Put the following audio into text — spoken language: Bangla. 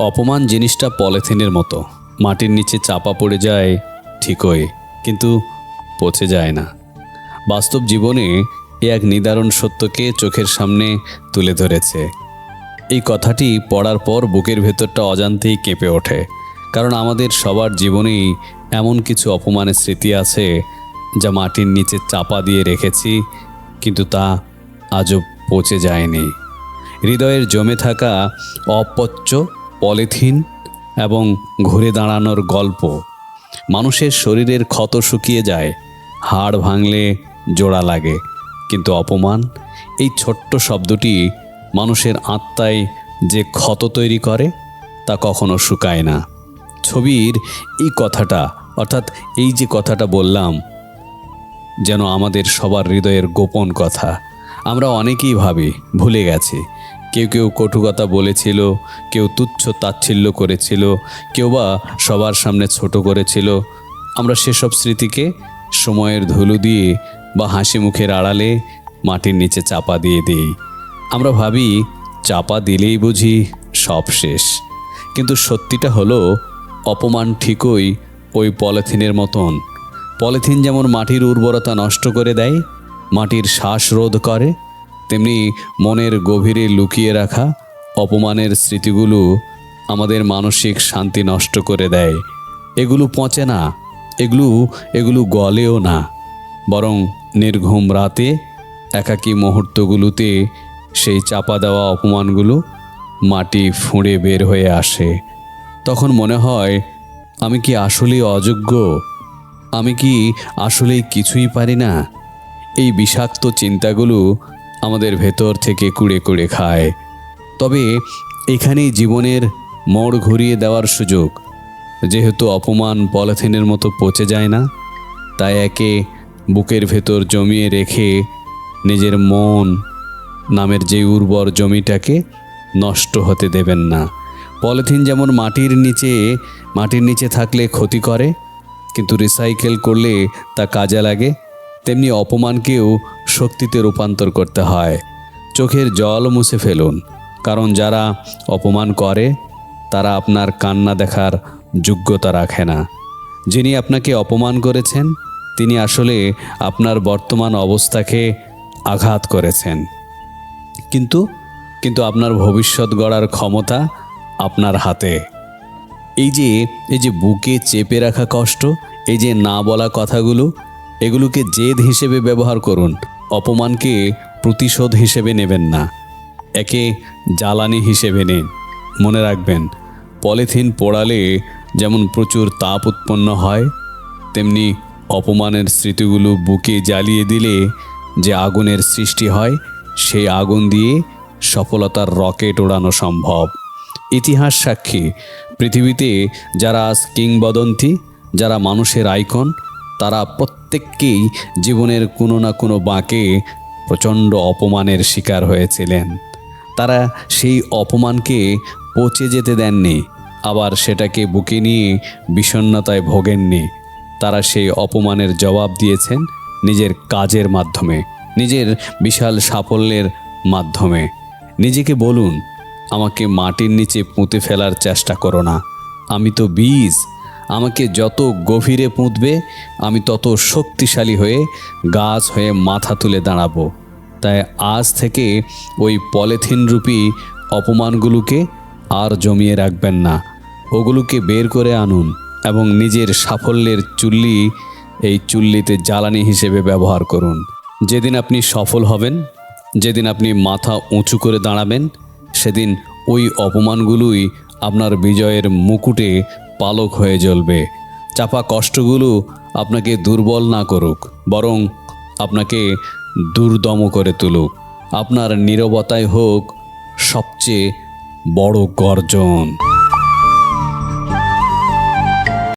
অপমান জিনিসটা পলিথিনের মতো, মাটির নিচে চাপা পড়ে যায় ঠিকই, কিন্তু পচে যায় না। বাস্তব জীবনে এ এক নিদারুণ সত্যকে চোখের সামনে তুলে ধরেছে। এই কথাটি পড়ার পর বুকের ভেতরটা অজান্তেই কেঁপে ওঠে, কারণ আমাদের সবার জীবনেই এমন কিছু অপমানের স্মৃতি আছে যা মাটির নিচে চাপা দিয়ে রেখেছি, কিন্তু তা আজও পচে যায়নি। হৃদয়ের জমে থাকা অপচ্য পলিথিন এবং ঘুরে দাঁড়ানোর গল্প। মানুষের শরীরের ক্ষত শুকিয়ে যায়, হাড় ভাঙলে জোড়া লাগে, কিন্তু অপমান, এই ছোট্ট শব্দটি মানুষের আত্মায় যে ক্ষত তৈরি করে তা কখনো শুকায় না। ছবির এই কথাটা, অর্থাৎ এই যে কথাটা বললাম, যেন আমাদের সবার হৃদয়ের গোপন কথা। আমরা অনেকেই ভাবি ভুলে গেছি। কেউ কেউ কটু কথা বলেছিল, কেউ তুচ্ছ তাচ্ছিল্য করেছিল, কেউ বা সবার সামনে ছোট করেছিল। আমরা সেসব স্মৃতিকে সময়ের ধুলো দিয়ে বা হাসি মুখের আড়ালে মাটির নিচে চাপা দিয়ে দিই। আমরা ভাবি চাপা দিলেই বুঝি সব শেষ, কিন্তু সত্যিটা হলো অপমান ঠিকই ওই পলিথিনের মতন। পলিথিন যেমন মাটির উর্বরতা নষ্ট করে দেয়, মাটির শ্বাসরোধ করে, তেমনি মনের গভীরে লুকিয়ে রাখা অপমানের স্মৃতিগুলো আমাদের মানসিক শান্তি নষ্ট করে দেয়। এগুলো পচে না, এগুলো গলেও না, বরং নির্ঘুম রাতে একাকী মুহূর্তগুলোতে সেই চাপা দেওয়া অপমানগুলো মাটি ফুঁড়ে বের হয়ে আসে। তখন মনে হয়, আমি কি আসলেই অযোগ্য? আমি কি আসলেই কিছুই পারি না? এই বিষাক্ত চিন্তাগুলো আমাদের ভেতর থেকে কুড়ে কুড়ে খায়। তবে এখানেই জীবনের মোড় ঘুরিয়ে দেওয়ার সুযোগ। যেহেতু অপমান পলিথিনের মতো পচে যায় না, তাই একে বুকের ভেতর জমিয়ে রেখে নিজের মন নামের যে উর্বর জমিটাকে নষ্ট হতে দেবেন না। পলিথিন যেমন মাটির নিচে থাকলে ক্ষতি করে, কিন্তু রিসাইকেল করলে তা কাজে লাগে, তেমনি অপমানকেও শক্তিতে রূপান্তর করতে হয়। চোখের জল মুছে ফেলুন, কারণ যারা অপমান করে তারা আপনার কান্না দেখার যোগ্যতা রাখে না। যিনি আপনাকে অপমান করেছেন তিনি আসলে আপনার বর্তমান অবস্থাকে আঘাত করেছেন, কিন্তু আপনার ভবিষ্যৎ গড়ার ক্ষমতা আপনার হাতে। এই যে বুকে চেপে রাখা কষ্ট, এই যে না বলা কথাগুলো, এগুলোকে জেদ হিসেবে ব্যবহার করুন। অপমানকে প্রতিশোধ হিসেবে নেবেন না, একে জ্বালানি হিসেবে নিন। মনে রাখবেন, পলিথিন পোড়ালে যেমন প্রচুর তাপ উৎপন্ন হয়, তেমনি অপমানের স্মৃতিগুলো বুকে জ্বালিয়ে দিলে যে আগুনের সৃষ্টি হয়, সেই আগুন দিয়ে সফলতার রকেট ওড়ানো সম্ভব। ইতিহাস সাক্ষী, পৃথিবীতে যারা আজ কিংবদন্তি, যারা মানুষের আইকন, তারা প্রত্যেককেই জীবনের কোনো না কোনো বাঁকে প্রচণ্ড অপমানের শিকার হয়েছিলেন। তারা সেই অপমানকে পচে যেতে দেননি, আবার সেটাকে বুকে নিয়ে বিষণ্ণতায় ভোগেননি। তারা সেই অপমানের জবাব দিয়েছেন নিজের কাজের মাধ্যমে, নিজের বিশাল সাফল্যের মাধ্যমে। নিজেকে বলুন, আমাকে মাটির নিচে পুঁতে ফেলার চেষ্টা করো না, আমি তো বীজ। আমাকে যত গভীরে পুঁতবে আমি তত শক্তিশালী হয়ে গাছ হয়ে মাথা তুলে দাঁড়াবো। তাই আজ থেকে ওই পলিথিন রূপী অপমানগুলোকে আর জমিয়ে রাখবেন না, ওগুলোকে বের করে আনুন এবং নিজের সাফল্যের চুল্লিতে জ্বালানি হিসেবে ব্যবহার করুন। যেদিন আপনি সফল হবেন, যেদিন আপনি মাথা উঁচু করে দাঁড়াবেন, সেদিন ওই অপমানগুলোই আপনার বিজয়ের মুকুটে পালক হয়ে জ্বলবে। চাপা কষ্টগুলো আপনাকে দুর্বল না করুক, বরং আপনাকে দুর্দম করে তুলুক। আপনার নীরবতাই হোক সবচেয়ে বড় গর্জন।